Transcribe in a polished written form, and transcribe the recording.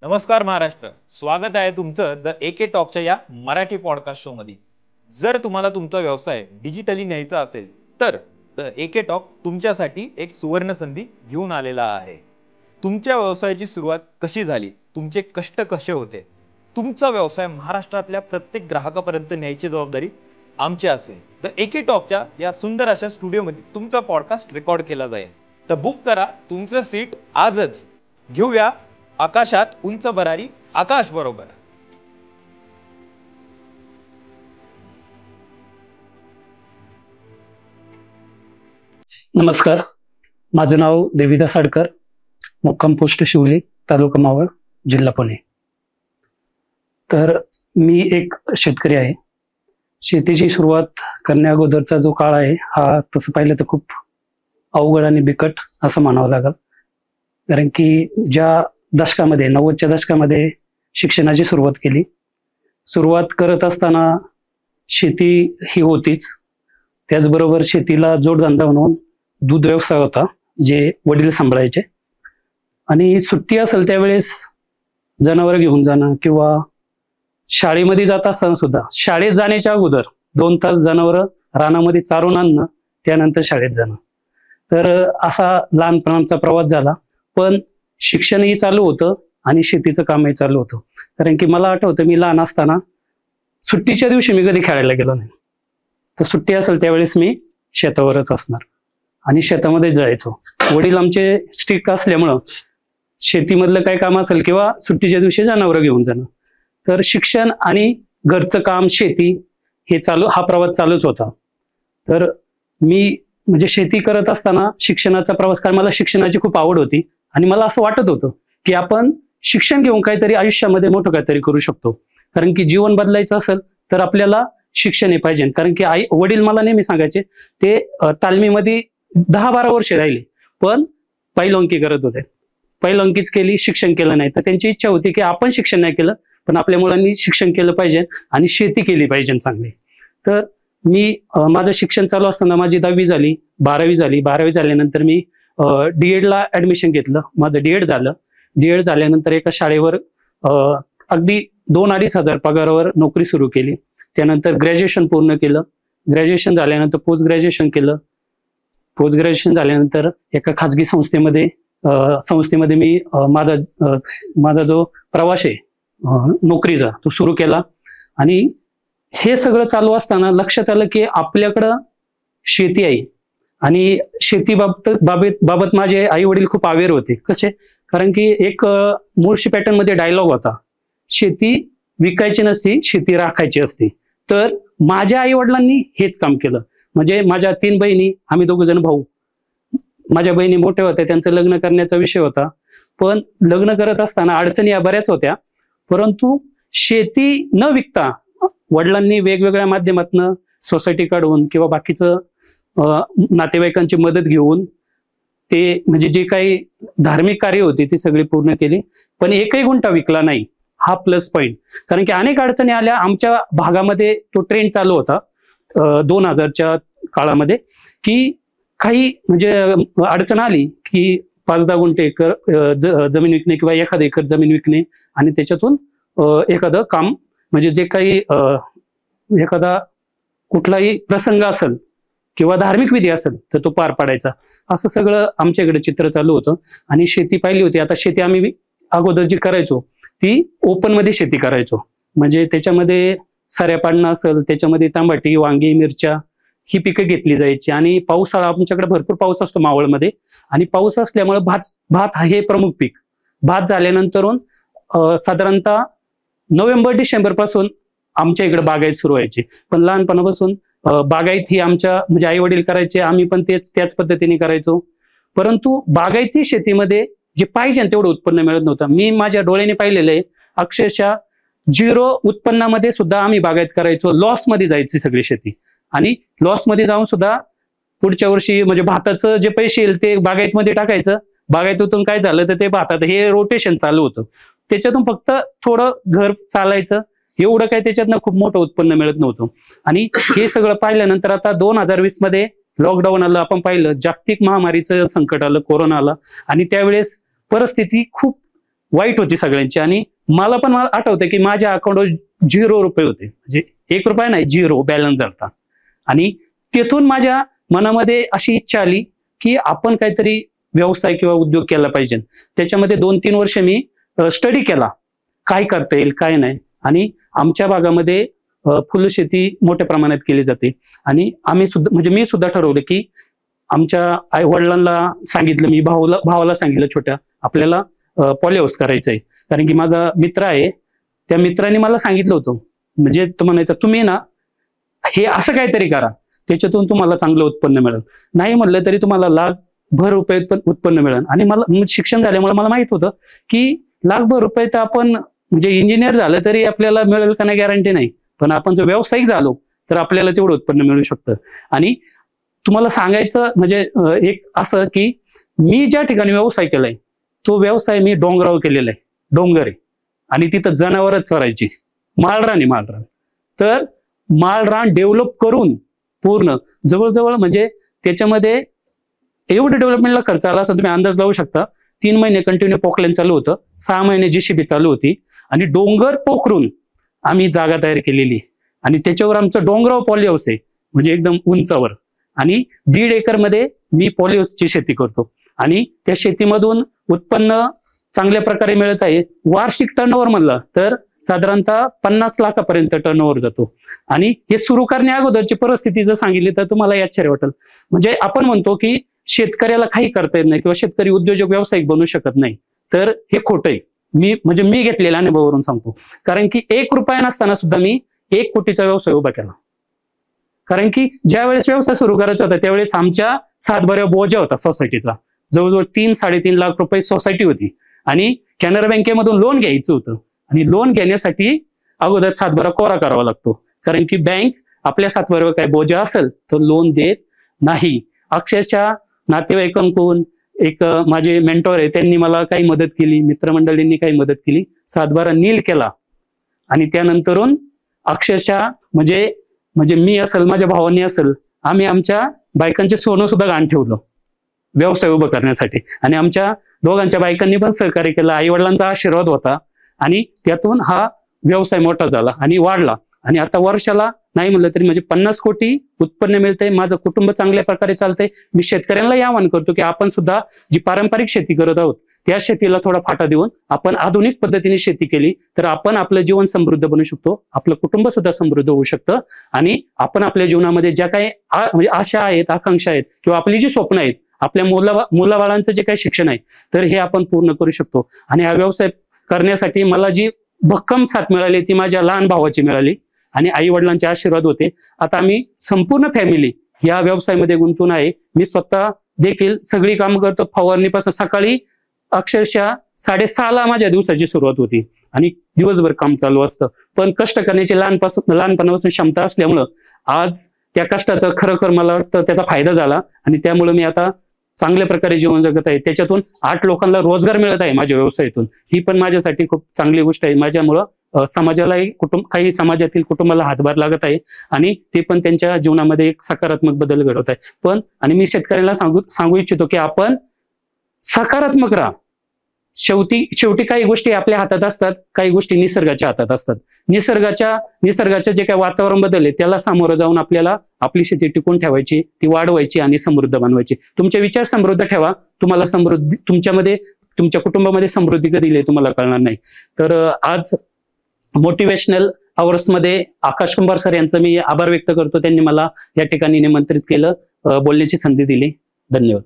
नमस्कार महाराष्ट्र, स्वागत आहे तुमचं द एके टॉकच्या या मराठी पॉडकास्ट शो मध्ये। जर तुम्हाला तुमचा व्यवसाय डिजिटली न्यायचा असेल तर द एके टॉक तुमच्यासाठी एक सुवर्ण संधी घेऊन आलेला आहे। तुमच्या व्यवसायाची सुरुवात कशी झाली, तुमचे कष्ट कसे होते, तुमचा व्यवसाय महाराष्ट्रातल्या प्रत्येक ग्राहकापर्यंत न्यायची जबाबदारी आमची असेल। द एके टॉकच्या या सुंदर अशा स्टुडिओमध्ये तुमचा पॉडकास्ट रेकॉर्ड केला जाईल। तर बुक करा तुमचं सीट आजच। घेऊया आकाशात उंच भरारी आकाश बरोबर। नमस्कार, माझं नाव देविदास साडकर, मुक्काम पोस्ट शिवली, तालुका मावळ, जिल्हा पुणे। तर मी एक शेतकरी आहे। शेतीची सुरुवात करण्या अगोदरचा जो काळ आहे हा तसं पाहिलं तर खूप अवघड आणि बिकट असं म्हणावं लागेल। कारण की ज्या दशकामध्ये 90च्या दशकामध्ये शिक्षणाची सुरुवात केली, सुरुवात करत असताना शेती ही होतीच, त्याचबरोबर शेतीला जोडधंदा म्हणून दूध व्यवसाय होता जे वडील सांभाळायचे। आणि सुट्टी असेल त्यावेळेस जनावर घेऊन जाणं किंवा शाळेमध्ये जात असताना सुद्धा शाळेत जाण्याच्या अगोदर 2 तास जनावर रानामध्ये चारून आणणं, त्यानंतर शाळेत जाणं। तर असा लहानपणाचा प्रवास झाला। पण शिक्षणही चालू होतं आणि शेतीचं कामही चालू होतं। कारण की मला आठवतं मी लहान असताना सुट्टीच्या दिवशी मी कधी खेळायला गेलो नाही। तर सुट्टी असेल त्यावेळेस मी शेतावरच असणार आणि शेतामध्ये जायचो। वडील आमचे स्ट्रिक्ट असल्यामुळं शेतीमधलं काही काम असेल किंवा सुट्टीच्या दिवशी जनावरं घेऊन जाणं, तर शिक्षण आणि घरचं काम शेती हे हा प्रवास चालूच होता। तर मी म्हणजे शेती करत असताना शिक्षणाचा प्रवास, कारण मला शिक्षणाची खूप आवड होती आणि मला असं वाटत होतं की आपण शिक्षण घेऊन काहीतरी आयुष्यामध्ये मोठं काहीतरी करू शकतो। कारण की जीवन बदलायचं असेल तर आपल्याला शिक्षण हे पाहिजे। कारण की वडील मला नेहमी सांगायचे, ते तालमीमध्ये 10-12 वर्ष राहिले पण पहिलंकी करत होते, पहिलंकीच केली, शिक्षण केलं नाही। तर त्यांची इच्छा होती की आपण शिक्षण नाही केलं पण आपल्या मुलांनी शिक्षण केलं पाहिजे आणि शेती केली पाहिजे चांगली। तर मी माझं शिक्षण चालू असताना माझी 10वी झाली, 12वी झाली। 12वी झाल्यानंतर मी DED ला ऍडमिशन घेतलं, माझं DED झालं। DED झाल्यानंतर एका शाळेवर अगदी 2-2.5 हजार पगारावर नोकरी सुरू केली। त्यानंतर ग्रॅज्युएशन पूर्ण केलं, ग्रॅज्युएशन झाल्यानंतर पोस्ट ग्रॅज्युएशन केलं। पोस्ट ग्रॅज्युएशन झाल्यानंतर एका खाजगी संस्थेमध्ये मी माझा जो प्रवास आहे नोकरीचा तो सुरू केला। आणि हे सगळं चालू असताना लक्षात आलं की आपल्याकडं शेती आहे आणि शेतीबाबत माझे आई वडील खूप अवेअर होते। कसे? कारण की एक मुळशी पॅटर्न मध्ये डायलॉग होता, शेती विकायची नसती, शेती राखायची असते। तर माझ्या आई वडिलांनी हेच काम केलं। म्हणजे माझ्या 3 बहिणी, आम्ही 2 जण भाऊ। माझ्या बहिणी मोठ्या होत्या, त्यांचं लग्न करण्याचा विषय होता। पण लग्न करत असताना अडचणी या बऱ्याच होत्या, परंतु शेती न विकता वडिलांनी वेगवेगळ्या माध्यमातून सोसायटी काढून किंवा बाकीचं नातेवाईकांची मदत घेऊन ते म्हणजे जे काही धार्मिक कार्य होती ती सगळी पूर्ण केली। पण एकही गुंठा विकला नाही, हा प्लस पॉइंट। कारण की अनेक अडचणी आल्या आमच्या भागामध्ये, तो ट्रेंड चालू होता 2000च्या काळामध्ये की काही म्हणजे अडचण आली की 5-10 गुंठे जमीन विकणे किंवा 1 एकर जमीन विकणे आणि त्याच्यातून एखादं काम म्हणजे जे काही एखादा कुठलाही प्रसंग असेल किंवा धार्मिक विधी असेल तर तो पार पाडायचा, असं सगळं आमच्याकडे चित्र चालू होतं। आणि शेती पाहिली होती। आता शेती आम्ही अगोदर जी करायचो ती ओपन मध्ये शेती करायचो, म्हणजे त्याच्यामध्ये सऱ्या पाडणं असेल, त्याच्यामध्ये तांबाटी, वांगी, मिरच्या ही पिकं घेतली जायची। आणि पावसाळा आमच्याकडे भरपूर पाऊस असतो मावळमध्ये, आणि पाऊस असल्यामुळे भात हे प्रमुख पीक। भात झाल्यानंतरून साधारणतः नोव्हेंबर-डिसेंबर पासून आमच्या इकडे बागायत सुरू व्हायची। पण लहानपणापासून बागायत ही आमच्या म्हणजे आई वडील करायचे, आम्ही पण त्याच पद्धतीने करायचो। परंतु बागायती शेतीमध्ये जे पाहिजे तेवढं उत्पन्न मिळत नव्हतं। मी माझ्या डोळ्याने पाहिलेलं आहे, अक्षरशः 0 उत्पन्नामध्ये सुद्धा आम्ही बागायत करायचो, लॉस मध्ये जायची सगळी शेती। आणि लॉस मध्ये जाऊन सुद्धा पुढच्या वर्षी म्हणजे भाताचं जे पैसे येईल ते बागायतमध्ये टाकायचं, बागायतीतून काय झालं तर ते भातात, हे रोटेशन चालू होतं। त्याच्यातून फक्त थोडं घर चालायचं, एवढं काही त्याच्यातनं खूप मोठं उत्पन्न मिळत नव्हतं। आणि हे सगळं पाहिल्यानंतर आता 2020 मध्ये लॉकडाऊन आलं, आपण पाहिलं जागतिक महामारीचं संकट आलं, कोरोना आला। आणि त्यावेळेस परिस्थिती खूप वाईट होती सगळ्यांची. आणि मला पण आठवतं की माझ्या अकाउंटवर 0 रुपये होते, म्हणजे 1 रुपया नाही, 0 बॅलन्स झाला. आणि तेथून माझ्या मनामध्ये अशी इच्छा आली की आपण काहीतरी व्यवसाय किंवा उद्योग केला पाहिजे. त्याच्यामध्ये 2-3 वर्ष मी स्टडी केला, काय करता येईल काय नाही. आणि आमच्या भागामध्ये फुलशेती मोठ्या प्रमाणात केली जाते. आणि आम्ही सुद्धा, म्हणजे मी सुद्धा ठरवलं की आमच्या आई वडिलांना सांगितलं, मी भावाला सांगितलं छोट्या, आपल्याला पॉली हाऊस करायचं आहे. कारण की माझा मित्र आहे, त्या मित्राने मला सांगितलं होतं, म्हणजे तो म्हणायचा तुम्ही ना हे असं काहीतरी करा, त्याच्यातून तुम्हाला चांगलं उत्पन्न मिळेल. नाही म्हणलं तरी तुम्हाला लाखभर रुपये उत्पन्न मिळेल. आणि मला शिक्षण झाल्यामुळे मला माहित होतं की लाखभर रुपये तर आपण, म्हणजे इंजिनियर झालं तरी आपल्याला मिळेल का नाही गॅरंटी नाही, पण आपण जर व्यावसायिक झालो तर आपल्याला तेवढं उत्पन्न मिळू शकतं. आणि तुम्हाला सांगायचं म्हणजे एक असं की मी ज्या ठिकाणी व्यवसाय केलाय तो व्यवसाय मी डोंगरावर केलेला आहे, डोंगर आहे, आणि तिथं जनावरच चरायची, माळरान. तर माळरान डेव्हलप करून पूर्ण जवळजवळ, म्हणजे त्याच्यामध्ये एवढं डेव्हलपमेंटला खर्च आला असं तुम्ही अंदाज लावू शकता. 3 महिने कंटिन्यू पोकलेन चालू होतं, 6 महिने JCB चालू होती, आणि डोंगर पोखरून आम्ही जागा तयार केलेली. आणि त्याच्यावर आमचं डोंगराव पॉली हाऊस आहे, म्हणजे एकदम उंचावर. आणि 1.5 एकरमध्ये मी पॉली हाऊसची शेती करतो. आणि त्या शेतीमधून उत्पन्न चांगल्या प्रकारे मिळत आहे. वार्षिक टर्नओव्हर म्हणलं तर साधारणतः 50 लाखापर्यंत टर्नओव्हर जातो. आणि हे सुरू करण्या अगोदरची परिस्थिती जर सांगितली तर तुम्हाला आश्चर्य वाटेल. म्हणजे आपण म्हणतो की शेतकऱ्याला काही करता येत नाही किंवा शेतकरी उद्योजक व्यावसायिक बनू शकत नाही, तर हे खोटं आहे. मी घेतलेल्या अनुभवावरून सांगतो. कारण की 1 रुपया नसताना सुद्धा मी 1 कोटीचा व्यवसाय उभा केला. कारण की ज्या वेळेस व्यवसाय सुरू करायचा होता त्यावेळेस आमच्या सातबाऱ्या बोजा होता सोसायटीचा, जवळजवळ 3-3.5 लाख रुपये सोसायटी होती. आणि कॅनरा बँकेमधून लोन घ्यायचं होतं, आणि लोन घेण्यासाठी अगोदर सातबारा कोरा करावा लागतो. कारण की बँक आपल्या सातबाऱ्यावर काय बोजा असेल तर लोन देत नाही. अक्षरशः नातेवाईकांकडून, एक माझे मेंटॉर आहे त्यांनी मला काही मदत केली, मित्रमंडळींनी काही मदत केली, सातबारा नील केला. आणि त्यानंतरून अक्षरशः म्हणजे मी असेल, माझ्या भावांनी असेल, आम्ही आमच्या बायकांचे सोनं सुद्धा गहाण ठेवलं व्यवसाय उभं करण्यासाठी. आणि आमच्या दोघांच्या बायकांनी पण सहकार्य केलं, आई वडिलांचा आशीर्वाद होता. आणि त्यातून हा व्यवसाय मोठा झाला आणि वाढला. आणि आता वर्षाला नाही म्हणलं तरी म्हणजे 50 कोटी उत्पन्न मिळतंय. माझं कुटुंब चांगल्या प्रकारे चालतंय. मी शेतकऱ्यांना आवाहन करतो की आपण सुद्धा जी पारंपरिक शेती करत आहोत त्या शेतीला थोडा फाटा देऊन आपण आधुनिक पद्धतीने शेती केली तर आपण आपलं जीवन समृद्ध बनू शकतो, आपलं कुटुंब सुद्धा समृद्ध होऊ शकतं. आणि आपण आपल्या जीवनामध्ये ज्या काही म्हणजे आशा आहेत, आकांक्षा आहेत, किंवा आपली जी स्वप्न आहेत, आपल्या मुलाबाळांचं जे काही शिक्षण आहे तर हे आपण पूर्ण करू शकतो. आणि हा व्यवसाय करण्यासाठी मला जी भक्कम साथ मिळाली ती माझ्या लहान भावाची मिळाली आणि आई वडिलांचे आशीर्वाद होते. आता आम्ही संपूर्ण फॅमिली या व्यवसायामध्ये गुंतून आहे. मी स्वतः देखील सगळी कामं करतो. फवारणीपासून सकाळी अक्षरशः 6:30ला माझ्या दिवसाची सुरुवात होती आणि दिवसभर काम चालू असतं. पण कष्ट करण्याची लहानपणापासून क्षमता असल्यामुळं आज त्या कष्टाचं खरोखर मला वाटतं त्याचा फायदा झाला आणि त्यामुळे मी आता चांगल्या प्रकारे जीवन जगत आहे. त्याच्यातून 8 लोकांना रोजगार मिळत आहे माझ्या व्यवसायातून. ही पण माझ्यासाठी खूप चांगली गोष्ट आहे. माझ्यामुळं समाजालाही काही समाजातील कुटुंबाला हातभार लागत आहे आणि ते पण त्यांच्या जीवनामध्ये एक सकारात्मक बदल घडवत आहे. पण आणि मी शेतकऱ्याला सांगू इच्छितो की आपण सकारात्मक राहा. शेवटी काही गोष्टी आपल्या हातात असतात, काही गोष्टी निसर्गाच्या हातात असतात. निसर्गाच्या जे काही वातावरण बदलले त्याला सामोरं जाऊन आपल्याला आपली शेती टिकून ठेवायची, ती वाढवायची आणि समृद्ध बनवायची. तुमचे विचार समृद्ध ठेवा, तुम्हाला समृद्धी तुमच्या कुटुंबामध्ये समृद्धी कधी येईल तुम्हाला कळणार नाही. तर आज मोटिवेशनल आवर्स मध्ये आकाश कुंभार सर यांचं मी आभार व्यक्त करतो. त्यांनी मला या ठिकाणी निमंत्रित केलं, बोलण्याची संधी दिली. धन्यवाद.